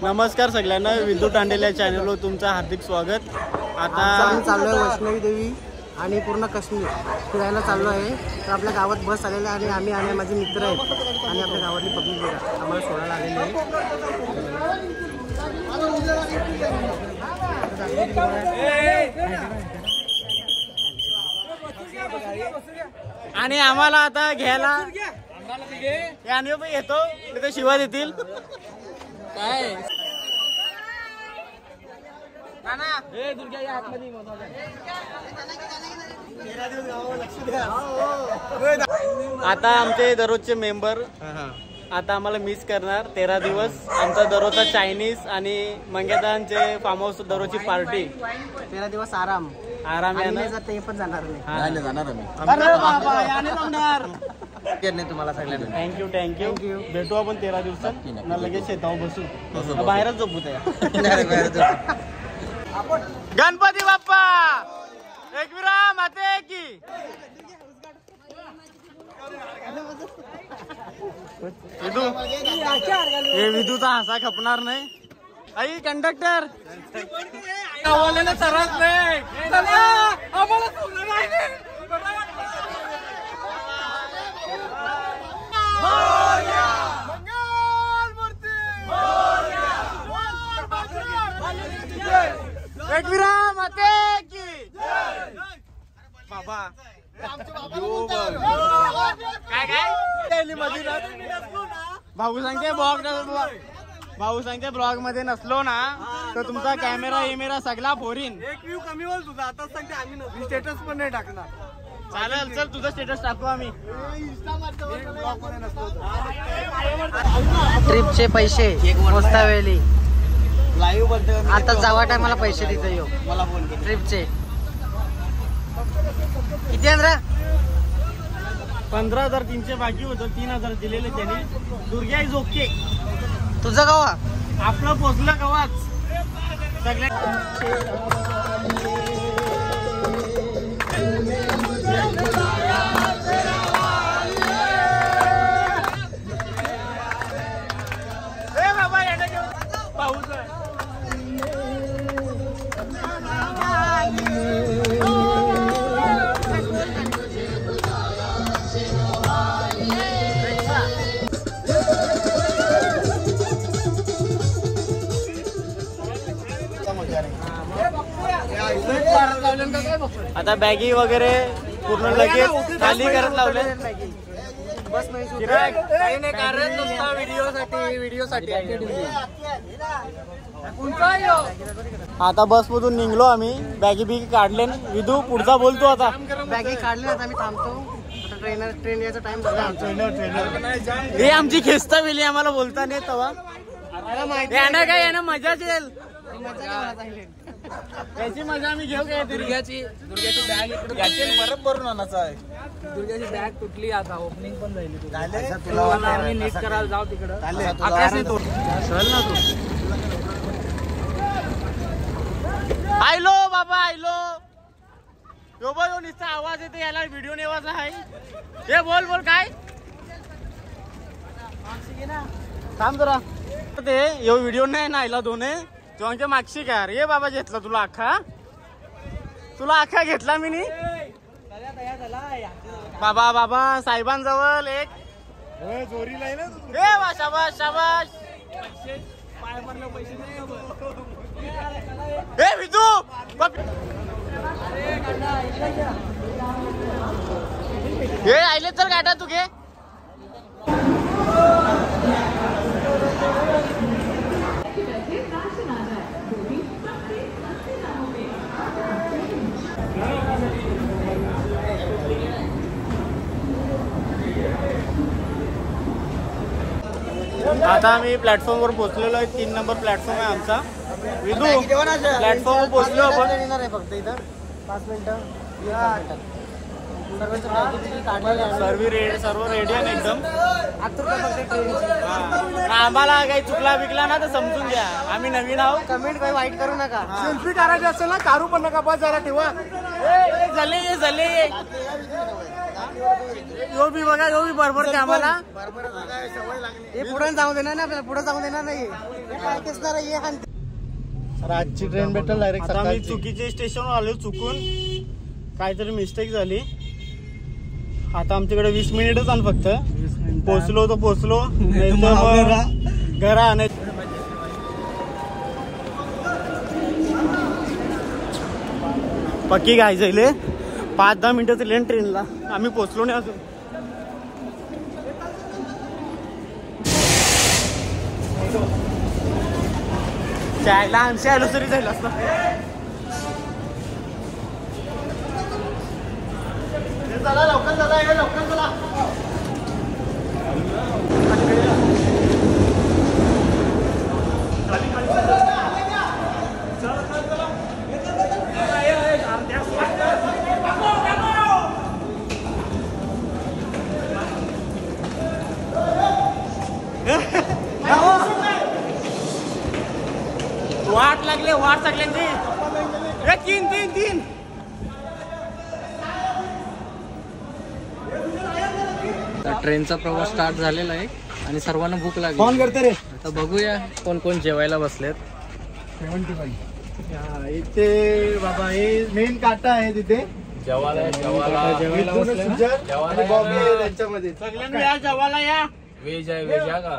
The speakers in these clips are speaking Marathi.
नमस्कार सगळ्यांना, विद्युत तांडेल या चॅनलवर तुमचं हार्दिक स्वागत। आता आम्ही चाललो आहे वैष्णवी देवी आणि पूर्ण काश्मीर फिरायला चाललो आहे। तर आपल्या गावात बस आलेली आहे आणि आम्ही माझे मित्र आहेत आणि आपल्या गावातली पब्लिक बघा आम्हाला सोडायला आलेली आहे आणि आम्हाला आता घ्यायला येतो तिथे शिवा देतील काय आता आमचे दररोजचे मेंबर आता आम्हाला मिस करणार 13 दिवस। आमचा दररोजचा चायनीज आणि मंगेदांचे फार्म हाऊस दररोजची पार्टी 13 दिवस आराम ते पण जाणार नाही तुम्हाला सगळ्यांना थँक्यू भेटू आपण 13 दिवसात ना लगेच शेतावर बसू बाहेरच झोपू गणपती बाप्पा एकविरा माते की विदूचा हसा खपणार नाही। आई कंडक्टर सरस नाही एकविरा माते की बाबा भाऊ सांगते ब्लॉग मध्ये नसलो ना तर तुमचा कॅमेरा सगळा फोरीन। एक व्ह्यू कमी होईल तुझा आता सांगते आम्ही स्टेटस पण नाही टाकणार। चालेल चल तुझं स्टेटस टाकू आम्ही। ट्रिपचे पैसे मोस्ता वेळी लाईव्ह बोलतोय आता जावा टायमाला पैसे देतो यो मला फोन केले ट्रिपचे किती अंद्रा 15,300 बाकी होतं 3,000 दिलेले त्यांनी। Durga is okay. तुझं गावा आपलं पोचलं गावाच सगळ्या पाऊस आता बॅगी वगैरे पूर्ण लगेच खाली करत लावले। बस नाही काही नाही कारण नुसता व्हिडिओसाठी आता बस मधून निघलो आम्ही। बॅगी बिगी काढले विदू पुढचा बोलतो आता। बॅगी काढले आता आम्ही थांबतो आता ट्रेन यायचा टाइम झाला। ट्रेनर हे आमची खेचता वेली आम्हाला बोलता नाही तवा याना काय याना मजाच येईल त्याची मजा आम्ही घेऊ काय। दुर्गाची बॅग परत भरून आणायचं आहे। दुर्गाची बॅग तुटली आता ओपनिंग पण झाली आम्ही नीट करायला जाऊ तिकडं आकाश नाही तो चल ना तू आयलो बाबा आयलो यो बघ नुसता आवाज येते याला व्हिडिओ नेवायचा आहे। हे बोल काय थांब जरा ते यो व्हिडिओ नाही ना आयला दोन्ही तुमच्या मागशी काय ये बाबा घेतला तुला अख्खा घेतला मी नी बाबा साहेबांजवळ एक जोरी लाईन शाबाश ए विदू हे आयले तर गाठा तू घे। आता आम्ही प्लॅटफॉर्म वर पोहोचलेलो आहे। 3 नंबर प्लॅटफॉर्म आहे आमचा। विदू प्लॅटफॉर्म वर पोहोचलो आपण फक्त इथं 5 मिनिटं सर्व रेडी आहे एकदम। आम्हाला काही चुकला बिकला ना तर समजून घ्या आम्ही नवीन आहोत। कमेंट काही वाईट करू नका। सेल्फी काढायची असेल ना काढू पण नका बस जरा ठेवा। झाले यो बी बघा, यो बी बरोबर ते आम्हाला हे पुढे जाऊ देणार नाही आपल्याला, पुढे जाऊ देणार नाही. काय केसणार आहे आजची ट्रेन भेटेल डायरेक्ट. आता मी चुकीच्या स्टेशनवर आलो, चुकून काहीतरी मिस्टेक झाली. आता आमच्याकडे 20 मिनिटच आण फक्त. पोचलो तर पोचलो, घरा आणायचं. पक्की काय जाईल 5-10 मिनिटाचं लेन ट्रेनला. आम्ही पोचलो नाही अजून. जायला 80 आलो तरी जाईल असं. चला लवकर चला, लवकर चला. वाट सगळ्यांची. 3 ट्रेनचा प्रवास स्टार्ट झालेला आहे आणि सर्वांना भूक लागली. फोन करते रे. आता बघूया कोण कोण जेवायला बसलेत. 75 इथे बाबा, हे मेन काटा आहे तिथे जेवायला त्यांच्यामध्ये. सगळ्यांना या जेवायला या. व्हेज आहे, व्हेज आहे का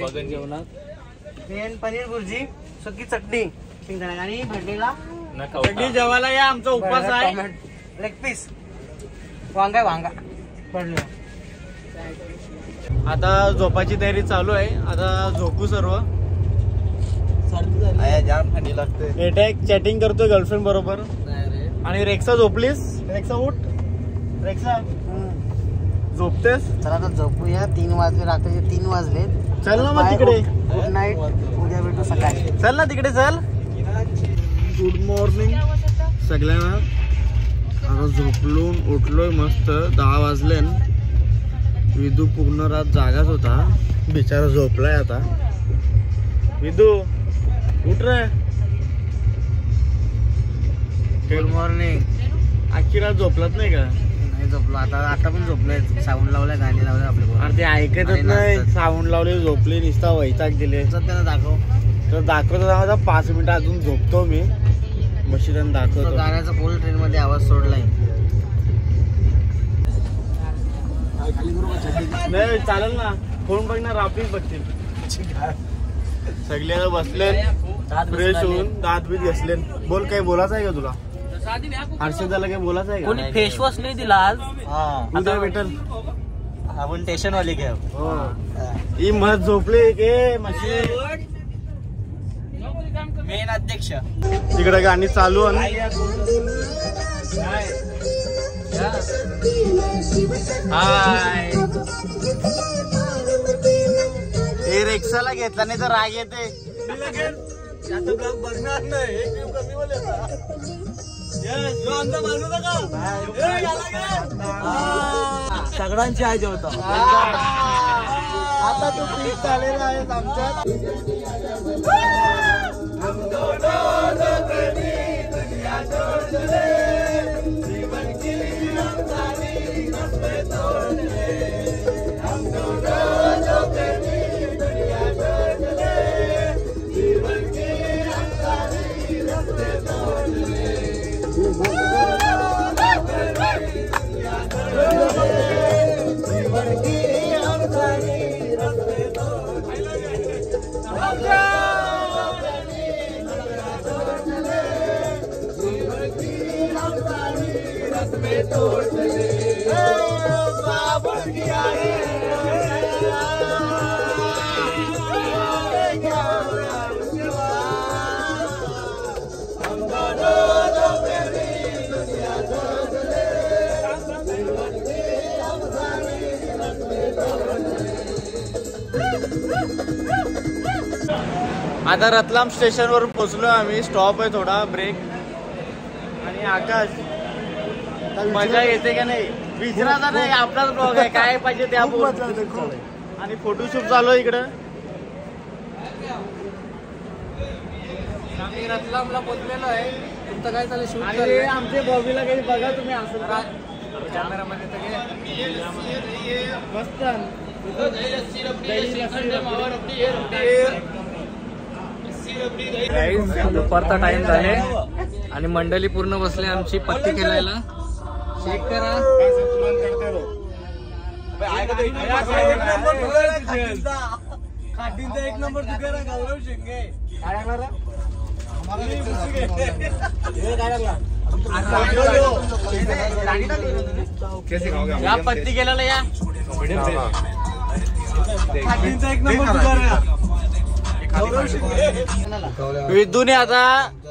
बघन जेवणात. मेन पनीर भुर्जी, सुकी चटणी, शेंगदाणा आणि भरलेला चटणी. जेवायला या. आमचा उपवास आहे. लेग पीस, वांगा भरलेला. आता झोपाची तयारी चालू आहे. आता झोपू सर्व. जाम थंडी लागते. एक चॅटिंग करतोय गर्लफ्रेंड बरोबर. आणि रेक्सा झोपलीस? रेक्सा उठ. रेक्सा झोपतेस? चला आता झोपूया. 3 वाजले, रात्रीचे 3 वाजले. चल ना मग तिकडे. गुड नाईट, उद्या भेटू सकाळी. चल ना तिकडे चल. गुड मॉर्निंग सगळ्यांना. आता झोपलून उठलोय मस्त. 10 वाजले. विदू पूर्ण रात जागाच होता, बिचारा झोपलाय आता. विदू उठ रे. Good morning. अख्खी रात झोपलात नाही का? नाही झोपलो. आता पण झोपलोय. साऊंड लावलाय, गाणी लावले आपल्या. अरे ते ऐकतच नाही. साऊंड लावले, झोपले, निस्ता वैताग दिले. त्याला दाखव. तर दाखवतो 5 मिनिटं अजून झोपतो मी. मशी त्यांना दाखवतो. गाण्याचा फुल ट्रेन मध्ये आवाज सोडलाय. नाही चालेल ना. फोन बघ ना, राफीच बघतील. सगळे बसले फ्रेश होऊन, दात बीत घसले. बोल, काही बोलायचं आहे का तुला? हर्षद झाला काही बोलायचं आहे का? कोणी फेस वॉश नाही दिला आज. उद्या भेटल. आपण स्टेशन वाले घ्या. ही मत झोपले के मशी. मेन अध्यक्ष तिकडे गाणी चालू. हाय. हे रेक्साला घेतला नाही तर राग येते. बघणार नाही. सगळ्यांची आहे जेवता. आता तू पीक झालेला आहेस आमच्यात. आता रतलाम स्टेशन वर पोहोचलो आम्ही. स्टॉप आहे थोडा, ब्रेक. आणि आकाश मजा येते का नाही विचारायचा नाही. आपलाच ब्लॉग आहे, काय पाहिजे त्या. आणि फोटोशूट चालू आहे इकडं. आम्ही रतलामला पोहोचलेलो आहे. तुमचं काय चालू शूट? आमचे बॉबीला काही बघा तुम्ही. असं कॅमेरामध्ये तर मस्त दुपारचा टाइम झाले आणि मंडळी पूर्ण बसले आमची पत्ती खेळायला. चेक करा. एक नंबर गौरव शिंगे या पत्ती केलेला या एक नंबर. विद्दूने आता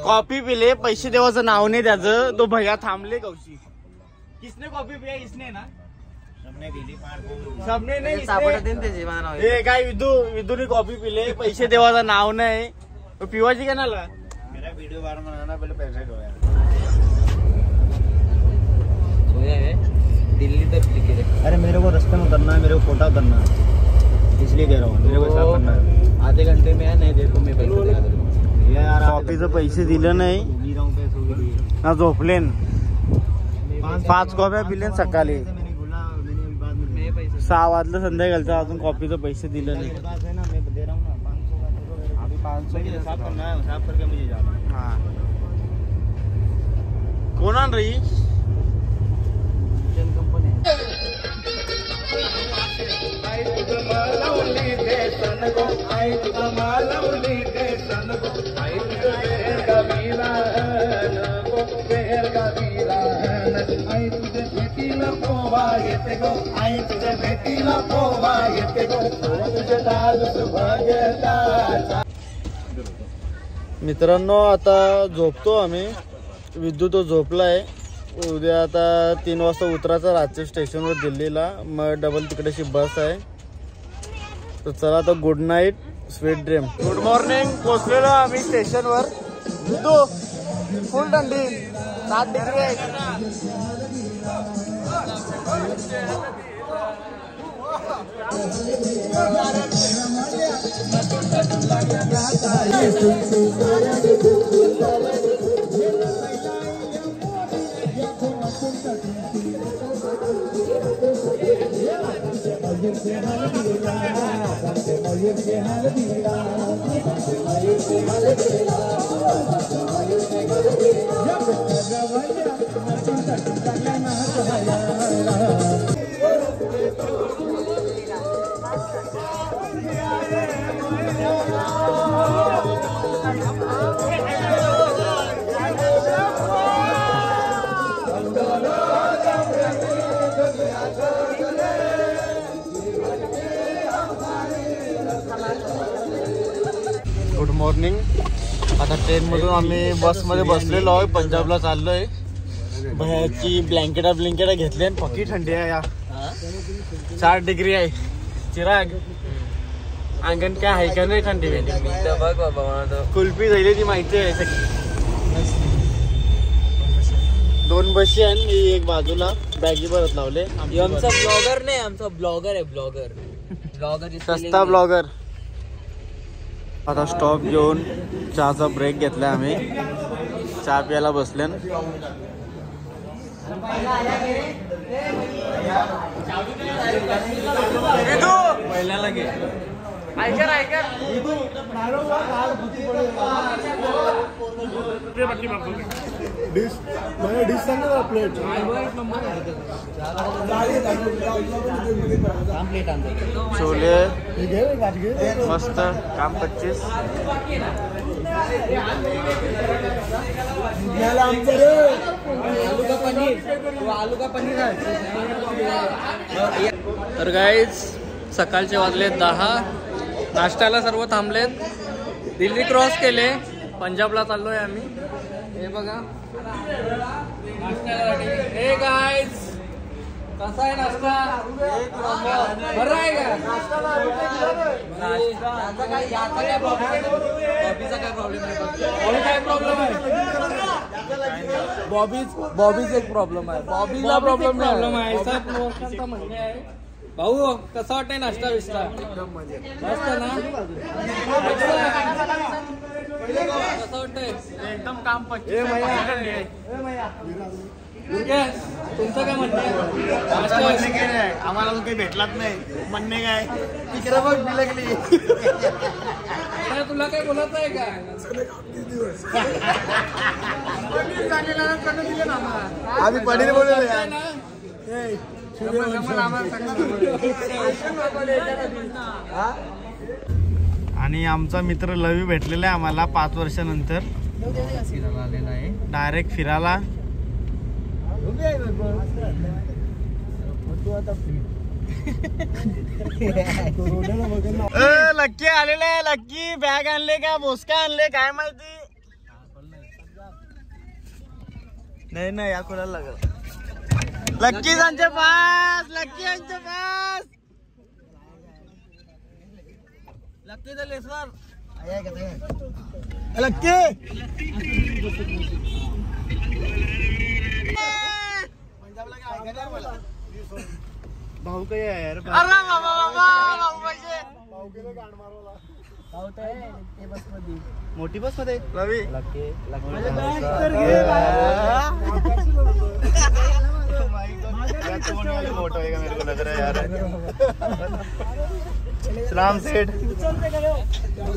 कॉफी पिले, पैसे देवाचं नाव नाही त्याचं. तो भैया थांबले गौशी. किसने कॉफी पिया? इसने ना सबने नाही. हे काय विद्दूने कॉफी पिले, पैसे देवाचं नाव नाही. पिवाची का नाला मेरा वीडियो बार बनाना पहले पैसे दो यार. सोया है दिल्ली तक लिखे. अरे मेरे को रास्ते में करना है, मेरे को कोटा करना है, इसलिए कह रहा हूँ. मेरे को हिसाब करना है. आधे घंटे में नहीं देखो मी पैसे देगा यार. कॉफीचं पैसे दिलं नाही ना. झोपलेन 5 कॉफ्या पिलेन सकाळी. 6 वाजलं संध्याकाळचं, अजून कॉफीचं पैसे दिलं नाही. कोण आण रही मित्रांनो. आता झोपतो आम्ही. विद्यू तो झोपलाय. उद्या आता 3 वाजता उतरायचं रात्री स्टेशनवर दिल्लीला. मग डबल तिकडेची बस आहे. तर चला आता good night, sweet dream. Good morning. पोचलेलो आम्ही स्टेशनवर. विद्यू फुल थंडी, 7 डिग्री आहे. Good morning. आता ट्रेनमधून आम्ही बसमध्ये बसलेलो आहे. पंजाबला चाललोय. भयाची ब्लँकेटा घेतली आणि पक्की थंडी आहे. या 4 डिग्री आहे. चिराग अंगण काय आहे का नाही थंडी? बघ बाबा मला कुल्फी झाली ती माहिती आहे. 2 बशी आहे. एक बाजूला बॅगी परत लावले. आमचा ब्लॉगर नाही, आमचा ब्लॉगर आहे. ब्लॉगर सस्ता ब्लॉगर. आता स्टॉप घेऊन चहाचा ब्रेक घेतला आम्ही. चहा प्यायला बसले. पहिल्याला घे. छोले मस्त काम 25. आलू का पनीर. तर गाईज सकाळचे वाजले 10. नाश्त्याला सर्व थांबलेत. दिल्ली क्रॉस केले. पंजाबला चाललोय आम्ही. हे बघा नाश्त्याला. हे गाईज कसा आहे नाश्ता? बरं आहे का? बॉबीच एक प्रॉब्लेम आहे. बॉबीला प्रॉब्लेम आहे. म्हणणे आहे. भाऊ कसा वाटतंय नाश्ता विस्ता? मस्त ना? कसं वाटतंय? एकदम काम 25. तुमचं काय म्हणणं आहे? आम्हाला अजून काही भेटलाच नाही. म्हणणे काय तिकडे बघ बिलगली. तुला काय बोलत आहे का? आम्ही पनीर बोलवलं. आणि आमचा मित्र लवी भेटलेला आहे आम्हाला 5 वर्षानंतर. डायरेक्ट फिरायला. लक्की आलेला आहे. लक्की बॅग आणले का बोसका आणले काय माहिती नाही. नाही या कोणाला लागल. लक्की यांच्या पास. लक्की यांच्या पास. लक्की झाले सर. लक्की भाऊ काय यार. अरे बाबा भाऊ पाहिजे. मोठी बस मध्ये रवी. मोठा आहे का मेरे को लग रहा है यार. सलाम सेठ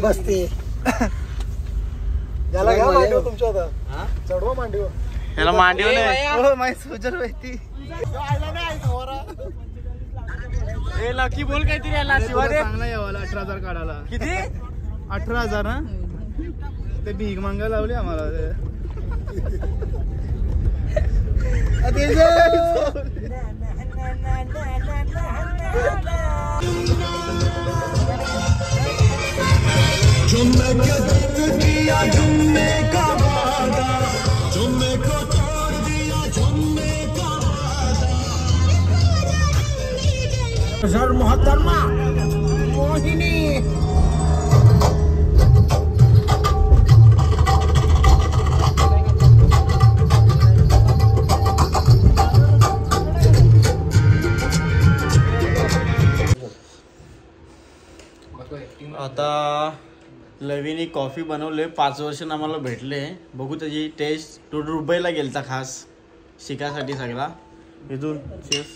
बसते. याला घ्या मांडीव तुमच्या आता. चढवा मांडीव. याला मांडीव नाही. हो माय सोजर व्यक्ती. ए लकी बोल काहीतरी याला. शिवा दे. चांगला यावाला 18,000 काढायला. किती? 18,000 ना. ते भीक मागायला लावली आम्हाला. सर मोहतरमा मोहिनी. आता लवीनी कॉफी बनवले. 5 वर्ष आम्हाला भेटले. बघू त्याची टेस्ट. तो दुबईला गेलता खास शिकायसाठी सगळा. इथून चेस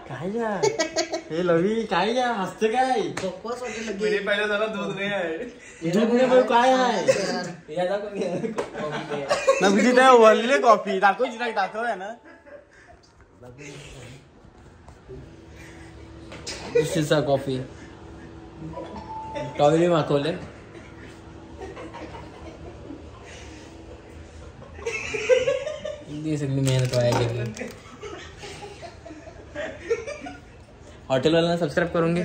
काय या हे लवी काय या हसते काय. पहिल्या जरा दूध नाही आहे. काय आहे ना तुझी त्या वरले कॉफी दाखवायची नाही. दाखव आहे ना. दुसरीचा कॉफी टॉवेली मागवले. सगळी मेहनत वाया गेली. हॉटेलवाल्यांना सबस्क्राईब करून घे.